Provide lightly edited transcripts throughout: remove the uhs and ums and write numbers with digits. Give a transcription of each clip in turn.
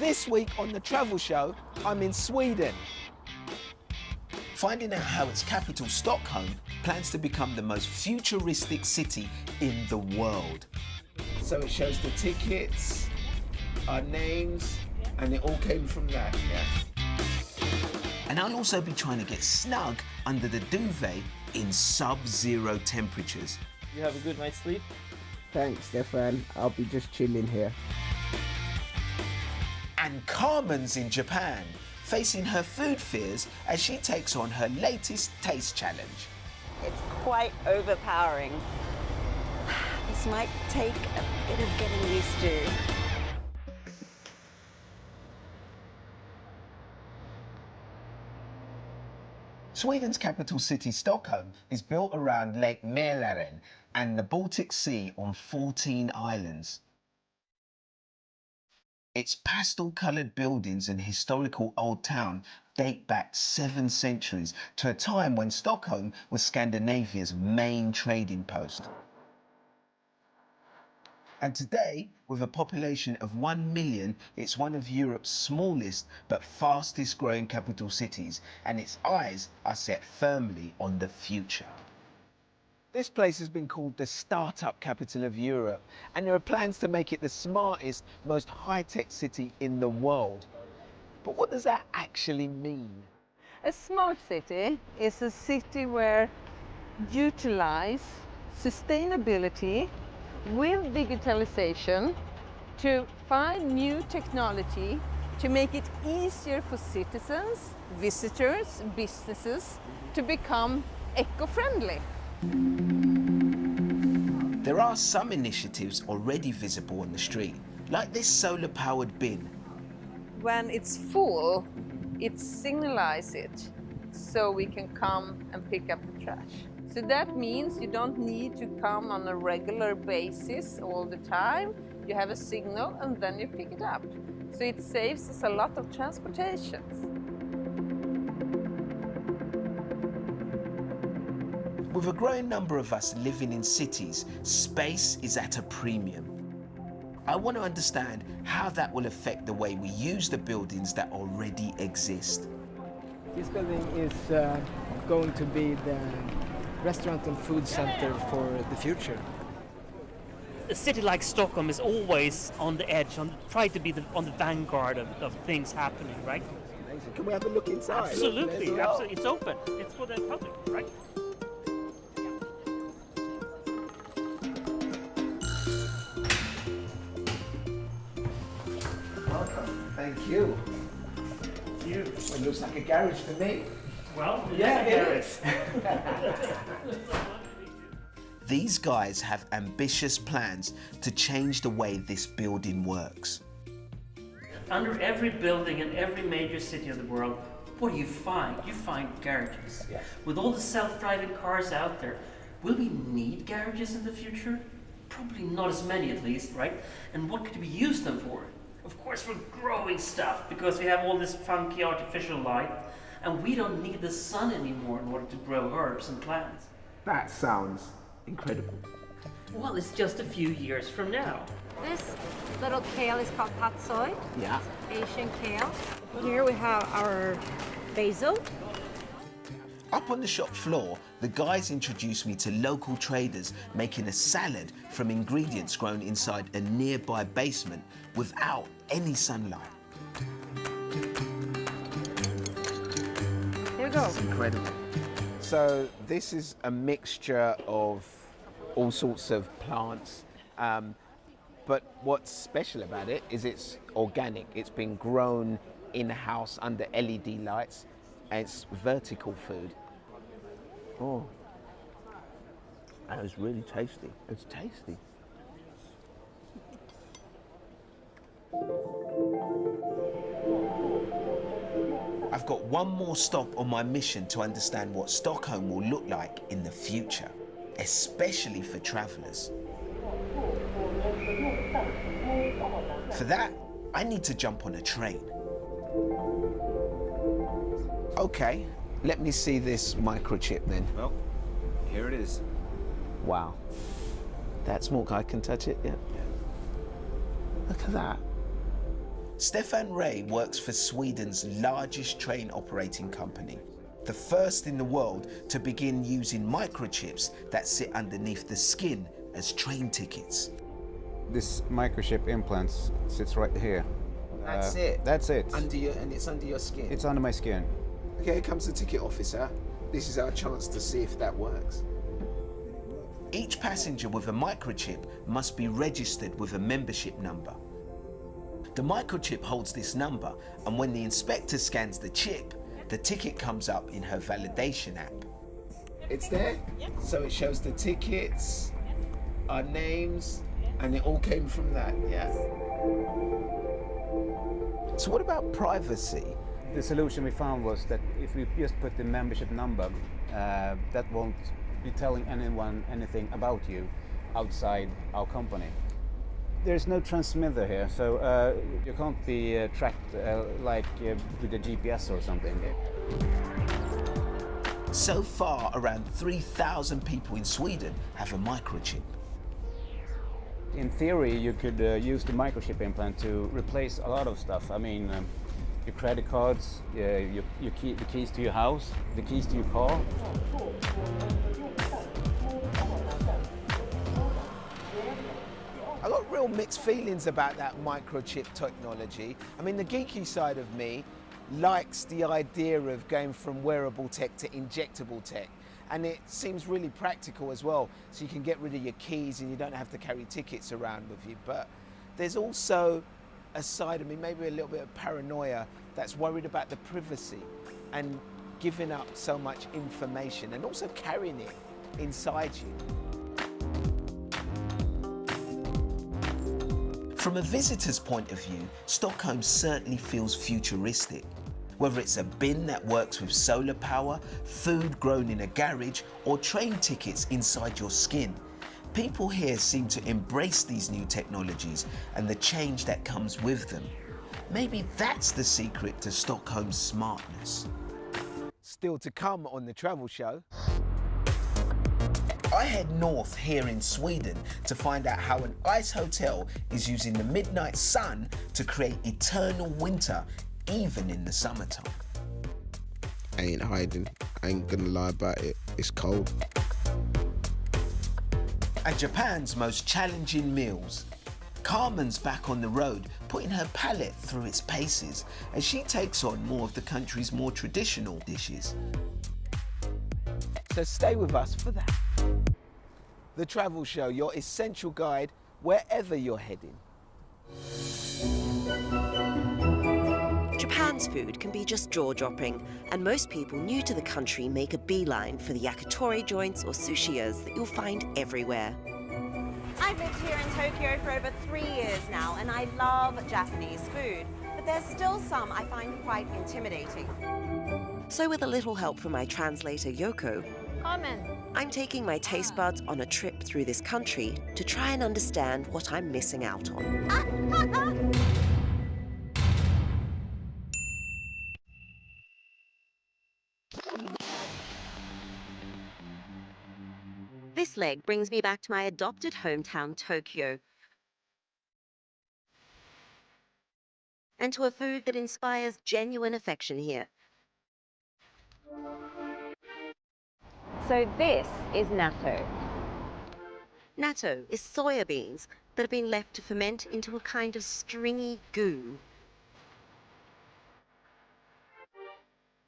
This week on the travel show, I'm in Sweden. Finding out how its capital, Stockholm, plans to become the most futuristic city in the world. So it shows the tickets, our names, and it all came from that, yeah. And I'll also be trying to get snug under the duvet in sub-zero temperatures. You have a good night's sleep? Thanks, Stefan. I'll be just chilling here. And Carmen's in Japan, facing her food fears as she takes on her latest taste challenge. It's quite overpowering. This might take a bit of getting used to. Sweden's capital city, Stockholm, is built around Lake Mälaren and the Baltic Sea on 14 islands. Its pastel-coloured buildings and historical old town date back 7 centuries to a time when Stockholm was Scandinavia's main trading post. And today, with a population of 1 million, it's one of Europe's smallest but fastest growing capital cities, and its eyes are set firmly on the future. This place has been called the startup capital of Europe, and there are plans to make it the smartest, most high-tech city in the world. But what does that actually mean? A smart city is a city where utilize sustainability with digitalization to find new technology to make it easier for citizens, visitors, businesses to become eco-friendly. There are some initiatives already visible on the street, like this solar-powered bin. When it's full, it signalizes it so we can come and pick up the trash. So that means you don't need to come on a regular basis all the time. You have a signal and then you pick it up. So it saves us a lot of transportations. With a growing number of us living in cities, space is at a premium. I want to understand how that will affect the way we use the buildings that already exist. This building is going to be the restaurant and food center for the future. A city like Stockholm is always on the edge, try to be on the vanguard of things happening, right? Amazing. Can we have a look inside? Absolutely, absolutely. It's open. It's for the public, right? Welcome. Thank you. Thank you. Well, it looks like a garage to me. Well, yeah, it is. These guys have ambitious plans to change the way this building works. Under every building in every major city of the world, what do you find? You find garages. Yeah. With all the self-driving cars out there, will we need garages in the future? Probably not as many at least, right? And what could we use them for? Of course for growing stuff, because we have all this funky artificial light, and we don't need the sun anymore in order to grow herbs and plants. That sounds incredible. Well, it's just a few years from now. This little kale is called patsoi. Yeah. Asian kale. Here we have our basil. Up on the shop floor, the guys introduced me to local traders making a salad from ingredients grown inside a nearby basement without any sunlight. Here we go. It's incredible. So this is a mixture of all sorts of plants, but what's special about it is it's organic. It's been grown in-house under LED lights, and it's vertical food. Oh, and it's really tasty. It's tasty. I've got one more stop on my mission to understand what Stockholm will look like in the future, especially for travellers. For that, I need to jump on a train. Okay, let me see this microchip then. Well, here it is. Wow. That's more, I can touch it, yeah. Look at that. Stefan Ray works for Sweden's largest train operating company, the first in the world to begin using microchips that sit underneath the skin as train tickets. This microchip implant sits right here. That's it? That's it. And it's under your skin? It's under my skin. Okay, here comes the ticket officer. This is our chance to see if that works. Each passenger with a microchip must be registered with a membership number. The microchip holds this number, and when the inspector scans the chip, the ticket comes up in her validation app. It's there? So it shows the tickets, our names, and it all came from that, yeah. So what about privacy? The solution we found was that if we just put the membership number, that won't be telling anyone anything about you outside our company. There's no transmitter here, so you can't be tracked with a GPS or something. So far, around 3,000 people in Sweden have a microchip. In theory, you could use the microchip implant to replace a lot of stuff. I mean, your credit cards, the keys to your house, the keys to your car. I got real mixed feelings about that microchip technology. I mean, the geeky side of me likes the idea of going from wearable tech to injectable tech. And it seems really practical as well, so you can get rid of your keys and you don't have to carry tickets around with you. But there's also a side of me, maybe a little bit of paranoia, that's worried about the privacy and giving up so much information and also carrying it inside you. From a visitor's point of view, Stockholm certainly feels futuristic. Whether it's a bin that works with solar power, food grown in a garage, or train tickets inside your skin, people here seem to embrace these new technologies and the change that comes with them. Maybe that's the secret to Stockholm's smartness. Still to come on the travel show. I head north here in Sweden to find out how an ice hotel is using the midnight sun to create eternal winter even in the summertime. I ain't hiding. I ain't gonna lie about it. It's cold. And Japan's most challenging meals. Carmen's back on the road, putting her palate through its paces as she takes on more of the country's more traditional dishes. So stay with us for that. The Travel Show, your essential guide wherever you're heading. Japan's food can be just jaw-dropping, and most people new to the country make a beeline for the yakitori joints or sushiyas that you'll find everywhere. I've lived here in Tokyo for over 3 years now, and I love Japanese food, but there's still some I find quite intimidating. So with a little help from my translator Yoko, I'm taking my taste buds on a trip through this country to try and understand what I'm missing out on. This leg brings me back to my adopted hometown, Tokyo, and to a food that inspires genuine affection here. So this is natto. Natto is soya beans that have been left to ferment into a kind of stringy goo.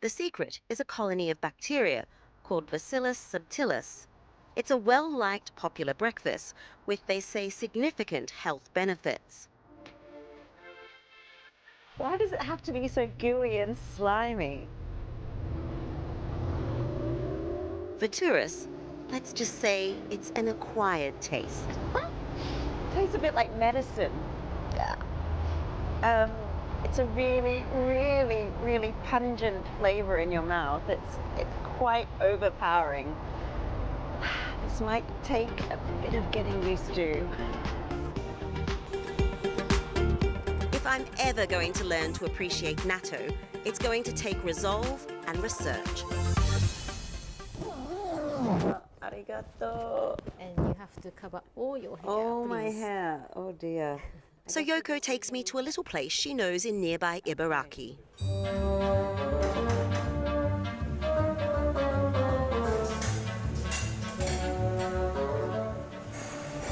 The secret is a colony of bacteria called Bacillus subtilis. It's a well-liked popular breakfast with, they say, significant health benefits. Why does it have to be so gooey and slimy? For tourists, let's just say it's an acquired taste. Tastes a bit like medicine. It's a really, really, really pungent flavor in your mouth. It's quite overpowering. This might take a bit of getting used to. If I'm ever going to learn to appreciate natto, it's going to take resolve and research. Arigato. And you have to cover all your hair. Oh, my please. hair. Oh, dear. So Yoko takes me to a little place she knows in nearby Ibaraki.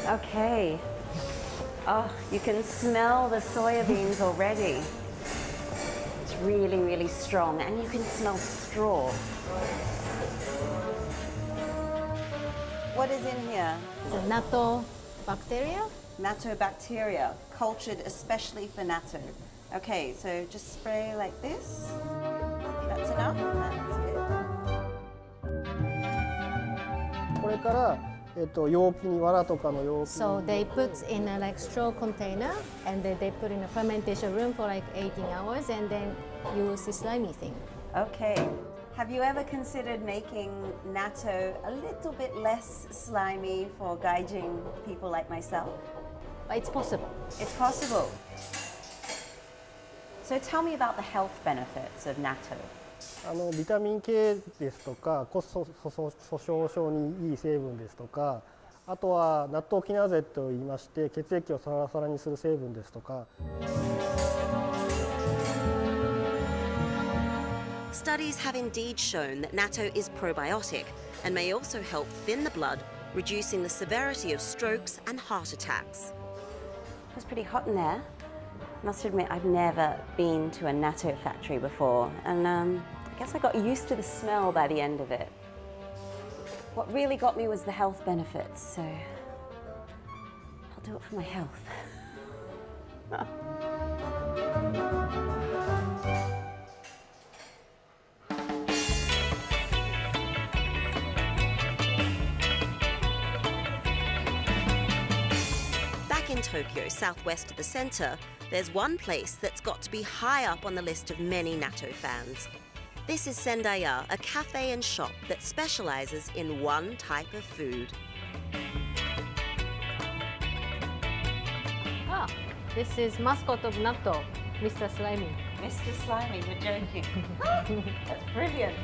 Okay. Oh, you can smell the soya beans already. It's really, really strong, and you can smell straw. What is in here? The natto bacteria. Natto bacteria, cultured especially for natto. Okay, so just spray like this. That's enough? That's good. これから、容器に藁とかの容器 So they put in a like straw container and then they put in a fermentation room for like 18 hours and then use the slimy thing. Okay. Have you ever considered making natto a little bit less slimy for gaijin people like myself? But it's possible. It's possible. So tell me about the health benefits of natto. ビタミン K ですとか骨粗鬆症にいい成分ですとか、あとはナットキナーゼといいまして血液をサラサラにする成分ですとか。Studies have indeed shown that natto is probiotic and may also help thin the blood, reducing the severity of strokes and heart attacks. It was pretty hot in there. Must admit, I've never been to a natto factory before, and I guess I got used to the smell by the end of it. What really got me was the health benefits, so I'll do it for my health. Back in Tokyo, southwest of the center, there's one place that's got to be high up on the list of many natto fans. This is Sendaya, a cafe and shop that specializes in one type of food. Ah, this is mascot of natto, Mr. Slimy. Mr. Slimy, you're joking. That's brilliant.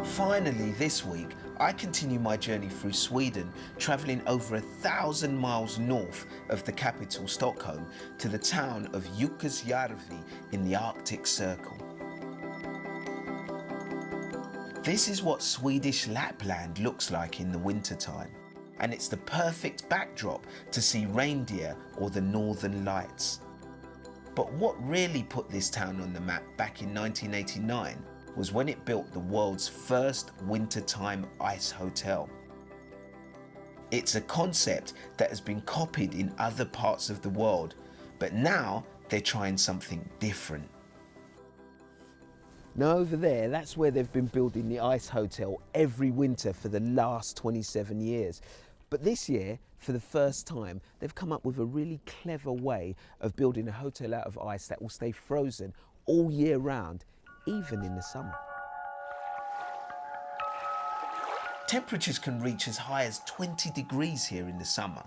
Finally, this week, I continue my journey through Sweden, travelling over 1,000 miles north of the capital, Stockholm, to the town of Jukkasjärvi in the Arctic Circle. This is what Swedish Lapland looks like in the wintertime, and it's the perfect backdrop to see reindeer or the Northern Lights. But what really put this town on the map back in 1989 was when it built the world's first wintertime ice hotel. It's a concept that has been copied in other parts of the world, but now they're trying something different. Now over there, that's where they've been building the ice hotel every winter for the last 27 years. But this year, for the first time, they've come up with a really clever way of building a hotel out of ice that will stay frozen all year round, even in the summer. Temperatures can reach as high as 20 degrees here in the summer.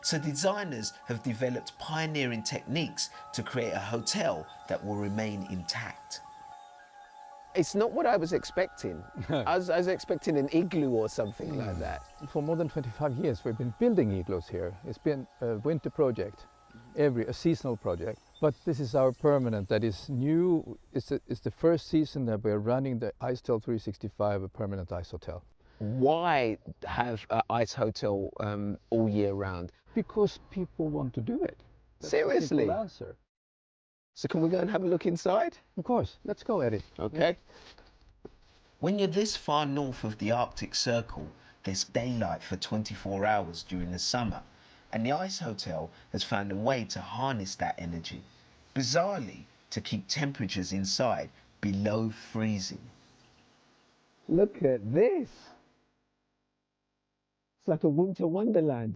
So designers have developed pioneering techniques to create a hotel that will remain intact. It's not what I was expecting. No. I was expecting an igloo or something like that. For more than 25 years we've been building igloos here. It's been a winter project, a seasonal project. But this is our permanent, that is new. It's the first season that we're running the Icetel 365, a permanent ice hotel. Why have an ice hotel all year round? Because people want to do it. That's Seriously? the simple answer. So can we go and have a look inside? Of course, let's go, Eddie. Okay. When you're this far north of the Arctic Circle, there's daylight for 24 hours during the summer, and the ice hotel has found a way to harness that energy, bizarrely to keep temperatures inside below freezing. Look at this. It's like a winter wonderland.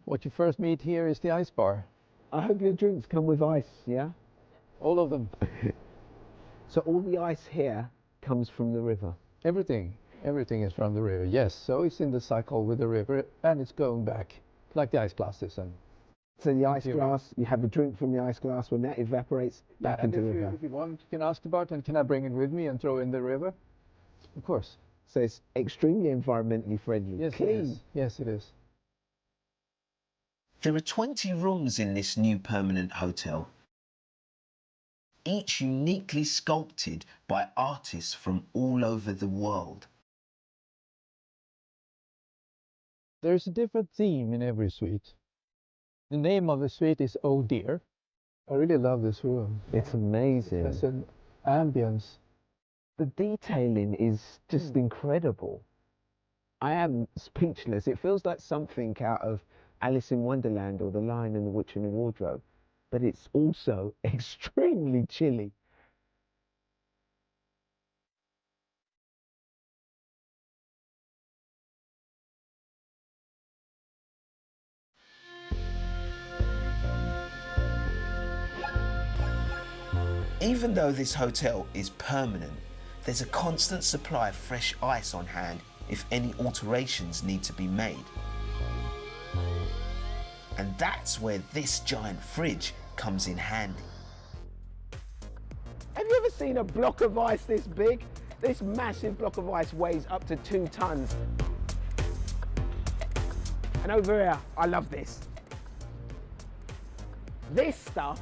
What you first meet here is the ice bar. I hope your drinks come with ice, yeah? All of them. So all the ice here comes from the river? Everything is from the river, yes. So it's in the cycle with the river and it's going back, like the ice glasses. And so the ice glass, you have a drink from the ice glass, when that evaporates, back into the river. If you want, you can ask the bartender, can I bring it with me and throw it in the river? Of course. So it's extremely environmentally friendly. Yes, clean. it is. Yes, it is. There are 20 rooms in this new permanent hotel, each uniquely sculpted by artists from all over the world. There's a different theme in every suite. The name of the suite is Oh Dear. I really love this room. It's amazing. There's an ambience. The detailing is just incredible. I am speechless. It feels like something out of Alice in Wonderland or The Lion and the Witch and the Wardrobe, but it's also extremely chilly. Even though this hotel is permanent, there's a constant supply of fresh ice on hand if any alterations need to be made. And that's where this giant fridge comes in handy. Have you ever seen a block of ice this big? This massive block of ice weighs up to 2 tons. And over here, I love this. This stuff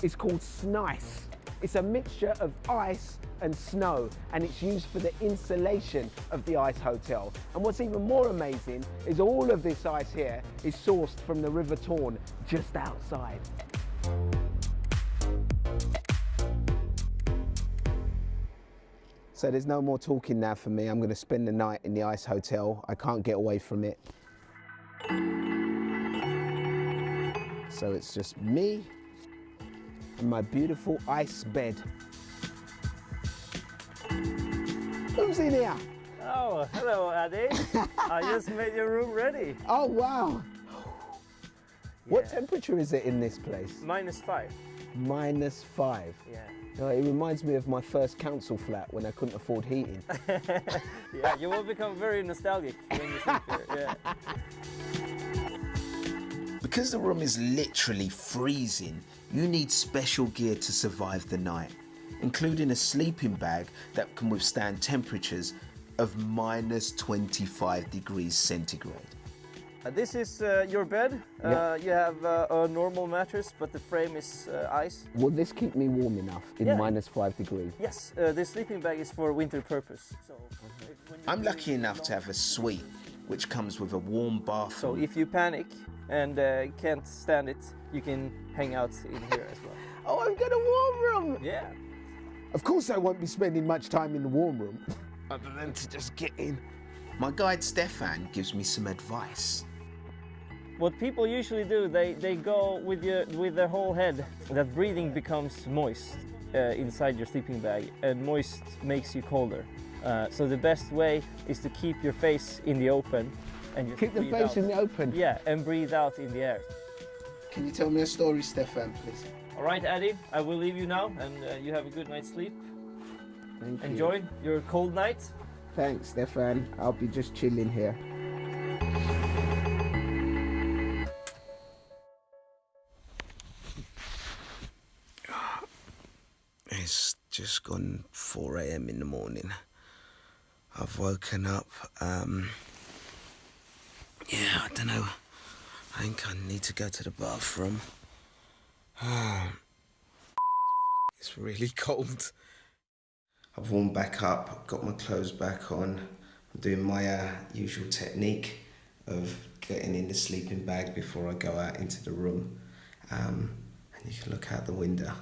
is called snice. It's a mixture of ice and snow, and it's used for the insulation of the ice hotel. And what's even more amazing is all of this ice here is sourced from the River Torn just outside. So there's no more talking now for me. I'm going to spend the night in the ice hotel. I can't get away from it. So it's just me and my beautiful ice bed. Who's in here? Oh, hello, Eddie. I just made your room ready. Oh, wow. What temperature is it in this place? -5. -5. Yeah. It reminds me of my first council flat when I couldn't afford heating. Yeah, you will become very nostalgic when you sleep here. Yeah. Because the room is literally freezing, you need special gear to survive the night, including a sleeping bag that can withstand temperatures of -25 degrees centigrade. This is your bed. You have a normal mattress, but the frame is ice. Will this keep me warm enough in -5 degrees? Yes, the sleeping bag is for winter purpose. So I'm lucky enough to have a suite, which comes with a warm bathroom. So if you panic and can't stand it, you can hang out in here as well. Oh, I've got a warm room! Yeah. Of course I won't be spending much time in the warm room, other than to just get in. My guide Stefan gives me some advice. What people usually do, they go with their whole head. That breathing becomes moist inside your sleeping bag, and moist makes you colder. So the best way is to keep your face in the open and just keep the breathe face out. in the open? Yeah, and breathe out in the air. Can you tell me a story, Stefan, please? All right, Eddie, I will leave you now, and you have a good night's sleep. Thank you. Enjoy your cold night. Thanks, Stefan. I'll be just chilling here. It's just gone 4 a.m. in the morning. I've woken up. Yeah, I don't know. I think I need to go to the bathroom. It's really cold. I've warmed back up, got my clothes back on. I'm doing my usual technique of getting in the sleeping bag before I go out into the room. And you can look out the window.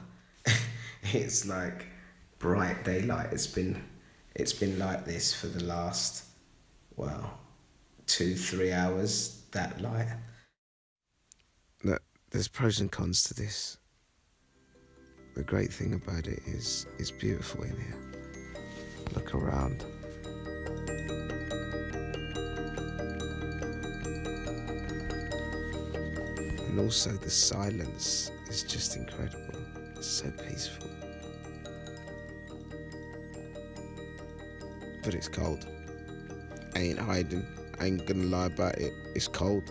It's like bright daylight. It's been like this for the last, 2-3 hours, that light. Look, there's pros and cons to this. The great thing about it is it's beautiful in here. Look around. And also the silence is just incredible. It's so peaceful. But it's cold. I ain't hiding. I ain't gonna lie about it. It's cold.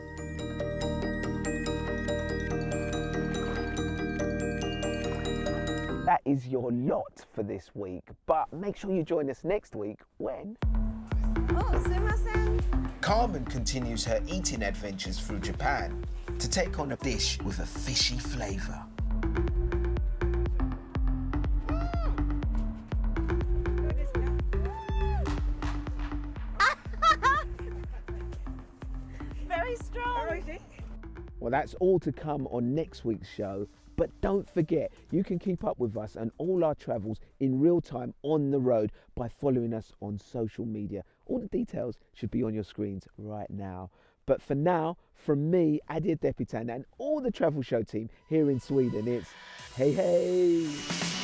That is your lot for this week, but make sure you join us next week when... Carmen continues her eating adventures through Japan to take on a dish with a fishy flavour. Very strong. Well, that's all to come on next week's show. But don't forget, you can keep up with us and all our travels in real time on the road by following us on social media. All the details should be on your screens right now. But for now, from me, Adia Depitan, and all the Travel Show team here in Sweden, it's hey, hey.